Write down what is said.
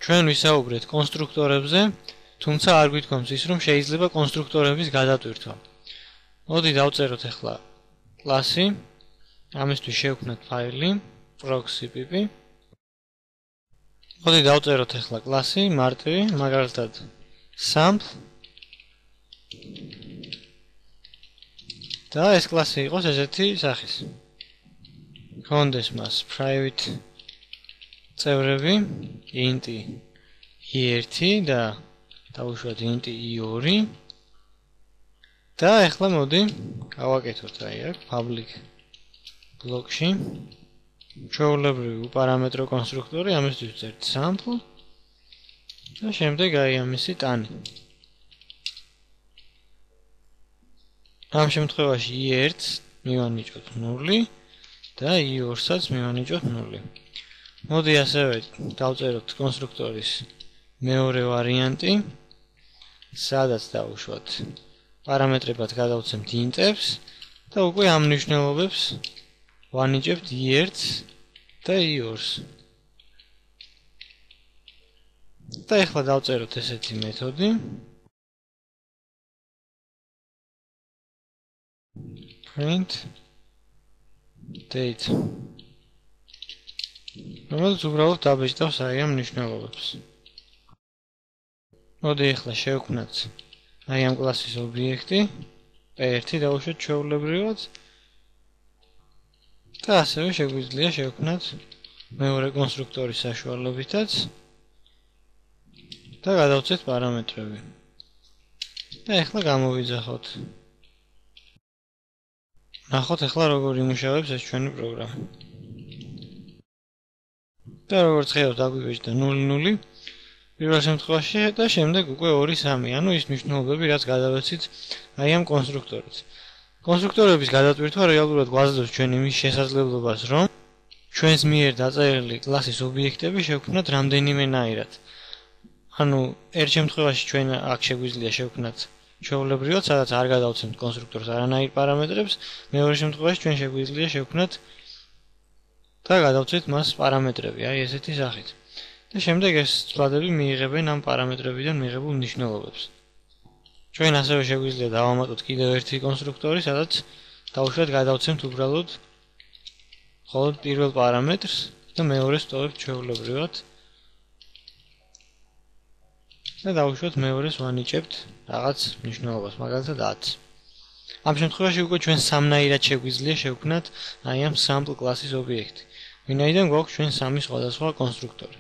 ჩვენ ვისაუბრეთ კონსტრუქტორებზე, თუმცა არ გვითქვამს ის, რომ შეიძლება კონსტრუქტორების გადატვირთვა. მოდი დავწეროთ ახლა კლასი, ამისთვის შევქმნათ ფაილი proxy.py. მოდი დავწეროთ ახლა კლასი მარტივი, მაგალითად sample და ეს კლასი იყოს ესეთი სახის. გქონდეს მას private წევრები, int i1 და დავუშვათ int i2 და ახლა მოდი გავაკეთოთ აი აქ public block-ში ჩვეულებრივი უპარამეტრო კონსტრუქტორი, ამისთვის ვწერთ sample და შემდეგ აი ამისი ტანი. ამ შემთხვევაში i1-ს მივანიჭოთ 0 და i2-საც მივანიჭოთ 0. მოდი ასევე დავწეროთ კონსტრუქტორის მეორე ვარიანტი, სადაც დავუშვათ პარამეტრებად გადავცემთ int-ებს და უკვე ამ მნიშვნელობებს ვანიჭებთ i1-ს და i2-ს. და ახლა დავწეროთ ესეთი მეთოდი print date, რომელიც უბრალოდ დაბეჭდავს აი ამ მნიშვნელობებს. მოდი ახლა შევქმნათ აი ამ კლასის ობიექტი p1 დავუშვათ ჩვეულებრივად და ასევე შეგვიძლია შევქმნათ მეორე კონსტრუქტორის საშუალებითაც და გადავცეთ პარამეტრები. და ახლა გამოვიძახოთ. ნახოთ ახლა როგორ იმუშავებს ეს ჩვენი პროგრამა. და როგორც ხედავთ აგვიბეჭდა 0-0 პირველ შემთხვევაში და შემდეგ უკვე 2-3, ანუ ის მნიშვნელობები, რაც გადავეცით აი ამ კონსტრუქტორით. კონსტრუქტორების გადატვირთვა რეალურად გვაძლევს ჩვენ იმის შესაძლებლობას, რომ ჩვენს მიერ დაწერილი კლასის ობიექტები შევქმნათ რამდენიმენაირად. ანუ ერთ შემთხვევაში ჩვენ აქ შეგვიძლია შევქმნათ ჩვეულებრივად, სადაც არ გადავცემთ კონსტრუქტორს არანაირ პარამეტრებს, მეორე შემთხვევაში ჩვენ შეგვიძლია შევქმნათ და გადავცეთ მას პარამეტრები, აი ესეთი სახით. და შემდეგ ეს ცვლადები მიიღებენ ამ პარამეტრებიდან მიღებულ მნიშვნელობებს. ჩვენ ასევე შეგვიძლია დავამატოთ კიდევ ერთი კონსტრუქტორი, სადაც დავუშვათ გადავცემთ უბრალოდ მხოლოდ პირველ პარამეტრს და მეორეს ვტოვებთ ჩვეულებრივად. და დავუშვათ მეორეს ვანიჭებთ რაღაც მნიშვნელობას, მაგალითად 10. ამ შემთხვევაში უკვე ჩვენ სამნაირად შეგვიძლია შევქმნათ აი ამ sample კლასის ობიექტი, ვინაიდან გვაქვს ჩვენ სამი სხვადასხვა კონსტრუქტორი.